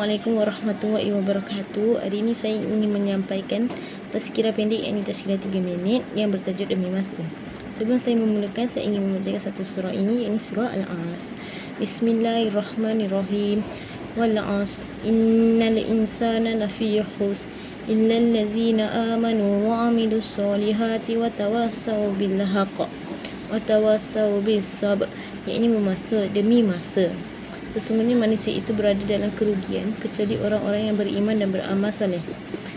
Assalamualaikum warahmatullahi wabarakatuh. Hari ini saya ingin menyampaikan tazkirah pendek, yakni tazkirah 3 minit yang bertajuk Demi Masa. Sebelum saya memulakan, saya ingin membacakan satu surah ini, yakni surah Al-As. Bismillahirrahmanirrahim. Wal 'as innal insana lafi khusr illal ladzina amanu wa 'amilus solihati wa tawassaw bil haqq wa tawassaw bis sabr, yakni bermaksud demi masa. Sesungguhnya manusia itu berada dalam kerugian kecuali orang-orang yang beriman dan beramal soleh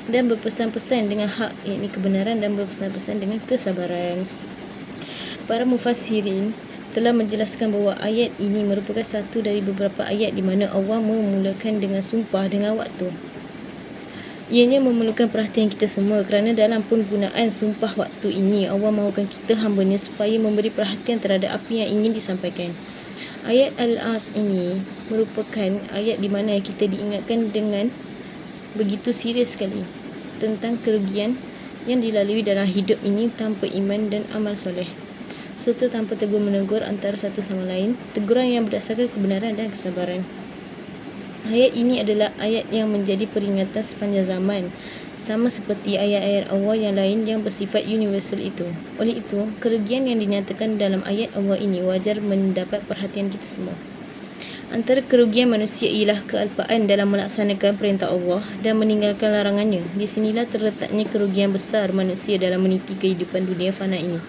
dan berpesan-pesan dengan hak, yakni kebenaran, dan berpesan-pesan dengan kesabaran. Para mufassirin telah menjelaskan bahawa ayat ini merupakan satu dari beberapa ayat di mana Allah memulakan dengan sumpah dengan waktu. Ianya memerlukan perhatian kita semua kerana dalam penggunaan sumpah waktu ini Allah mahukan kita hamba-Nya supaya memberi perhatian terhadap apa yang ingin disampaikan. Ayat Al-As ini merupakan ayat di mana kita diingatkan dengan begitu serius sekali tentang kerugian yang dilalui dalam hidup ini tanpa iman dan amal soleh, serta tanpa tegur menegur antara satu sama lain, teguran yang berdasarkan kebenaran dan kesabaran. Ayat ini adalah ayat yang menjadi peringatan sepanjang zaman, sama seperti ayat-ayat Allah yang lain yang bersifat universal itu. Oleh itu, kerugian yang dinyatakan dalam ayat Allah ini wajar mendapat perhatian kita semua. Antara kerugian manusia ialah kealpaan dalam melaksanakan perintah Allah dan meninggalkan larangannya. Di sinilah terletaknya kerugian besar manusia dalam meniti kehidupan dunia fana ini.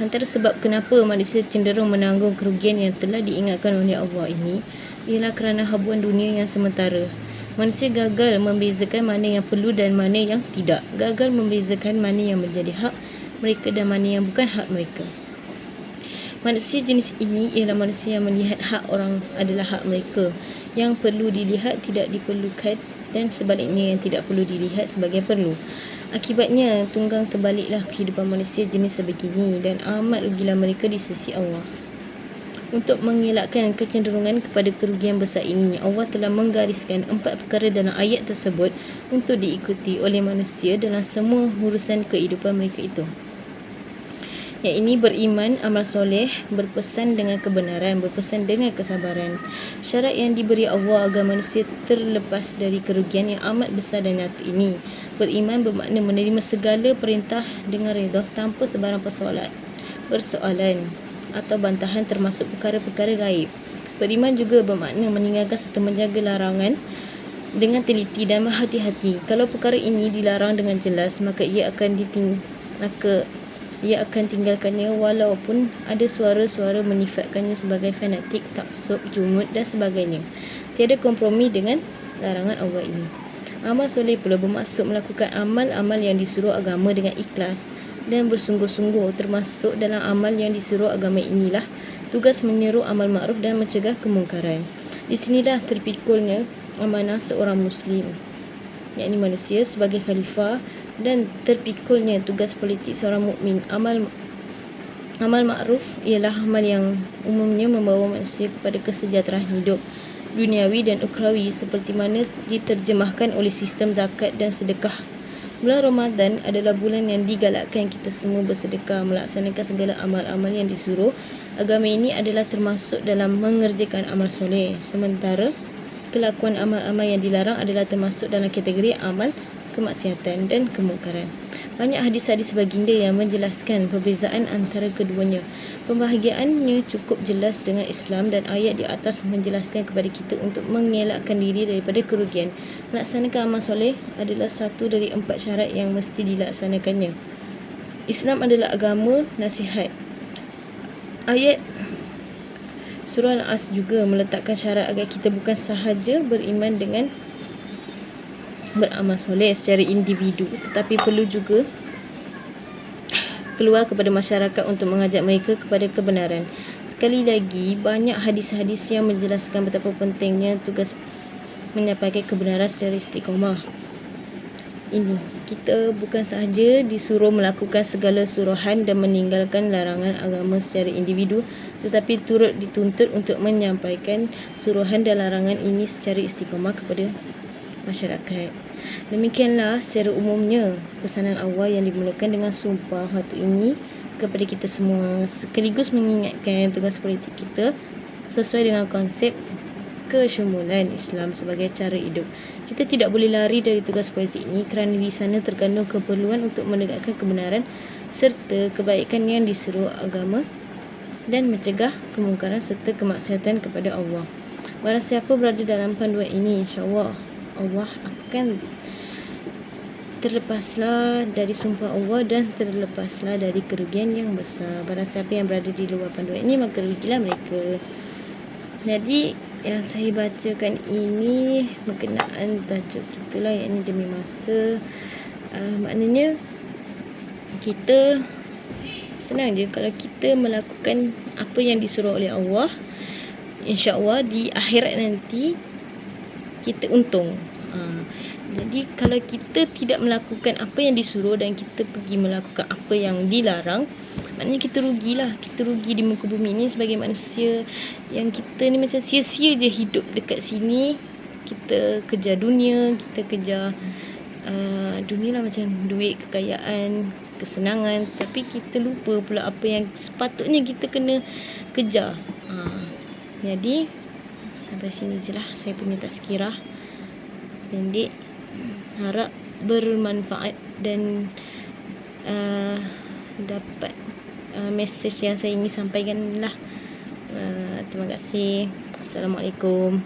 Antara sebab kenapa manusia cenderung menanggung kerugian yang telah diingatkan oleh Allah ini ialah kerana habuan dunia yang sementara. Manusia gagal membezakan mana yang perlu dan mana yang tidak. Gagal membezakan mana yang menjadi hak mereka dan mana yang bukan hak mereka. Manusia jenis ini ialah manusia yang melihat hak orang adalah hak mereka, yang perlu dilihat tidak diperlukan, dan sebaliknya yang tidak perlu dilihat sebagai perlu. Akibatnya, tunggang terbaliklah kehidupan manusia jenis sebegini dan amat rugilah mereka di sisi Allah. Untuk mengelakkan kecenderungan kepada kerugian besar ini, Allah telah menggariskan 4 perkara dalam ayat tersebut untuk diikuti oleh manusia dalam semua urusan kehidupan mereka itu, yakni beriman, amal soleh, berpesan dengan kebenaran, berpesan dengan kesabaran. Syarat yang diberi Allah agar manusia terlepas dari kerugian yang amat besar dan nyata ini. Beriman bermakna menerima segala perintah dengan redha tanpa sebarang persoalan atau bantahan, termasuk perkara-perkara gaib. Beriman juga bermakna meninggalkan serta menjaga larangan dengan teliti dan berhati-hati. Kalau perkara ini dilarang dengan jelas, maka ia akan tinggalkannya walaupun ada suara-suara menyifatkannya sebagai fanatik, taksub, jumud dan sebagainya. Tiada kompromi dengan larangan Allah ini. Amal soleh pula bermaksud melakukan amal-amal yang disuruh agama dengan ikhlas dan bersungguh-sungguh. Termasuk dalam amal yang disuruh agama inilah tugas menyeru amal ma'ruf dan mencegah kemungkaran. Di sinilah terpikulnya amanah seorang Muslim, yakni manusia sebagai khalifah, dan terpikulnya tugas politik seorang mukmin. Amal ma'ruf ialah amal yang umumnya membawa manusia kepada kesejahteraan hidup duniawi dan ukhrawi, seperti mana diterjemahkan oleh sistem zakat dan sedekah. Bulan Ramadan adalah bulan yang digalakkan kita semua bersedekah, melaksanakan segala amal-amal yang disuruh agama ini adalah termasuk dalam mengerjakan amal soleh, sementara kelakuan amal-amal yang dilarang adalah termasuk dalam kategori amal kemaksiatan dan kemungkaran. Banyak hadis-hadis baginda yang menjelaskan perbezaan antara keduanya. Pembahagiannya cukup jelas dengan Islam, dan ayat di atas menjelaskan kepada kita untuk mengelakkan diri daripada kerugian. Melaksanakan amal soleh adalah satu dari 4 syarat yang mesti dilaksanakannya. Islam adalah agama nasihat. Ayat surah Al-As juga meletakkan syarat agar kita bukan sahaja beriman dengan beramal soleh secara individu, tetapi perlu juga keluar kepada masyarakat untuk mengajak mereka kepada kebenaran. Sekali lagi, banyak hadis-hadis yang menjelaskan betapa pentingnya tugas menyampaikan kebenaran secara istiqamah. Ini, kita bukan sahaja disuruh melakukan segala suruhan dan meninggalkan larangan agama secara individu, tetapi turut dituntut untuk menyampaikan suruhan dan larangan ini secara istiqamah kepada masyarakat. Demikianlah secara umumnya pesanan Allah yang dimulakan dengan sumpah waktu ini kepada kita semua, sekaligus mengingatkan tugas politik kita sesuai dengan konsep kesyumulan Islam sebagai cara hidup. Kita tidak boleh lari dari tugas politik ini kerana di sana terkandung keperluan untuk menegakkan kebenaran serta kebaikan yang disuruh agama dan mencegah kemungkaran serta kemaksiatan kepada Allah. Barang siapa berada dalam panduan ini, insya-Allah Allah akan terlepaslah dari sumpah Allah dan terlepaslah dari kerugian yang besar. Barang siapa yang berada di luar panduan ini, maka rugilah mereka. Jadi yang saya bacakan ini berkenaan tajuk kita lah, yang ini demi masa. Maknanya kita senang je kalau kita melakukan apa yang disuruh oleh Allah, insya-Allah di akhirat nanti kita untung. Jadi kalau kita tidak melakukan apa yang disuruh dan kita pergi melakukan apa yang dilarang, maknanya kita rugilah. Kita rugi di muka bumi ni sebagai manusia yang kita ni macam sia-sia je hidup dekat sini. Kita kejar dunia, kita kejar dunia lah, macam duit, kekayaan, kesenangan, tapi kita lupa pula apa yang sepatutnya kita kena kejar. Jadi sampai sini je lah saya punya tazkirah pendek, harap bermanfaat dan dapat mesej yang saya ingin sampaikan lah. Terima kasih. Assalamualaikum.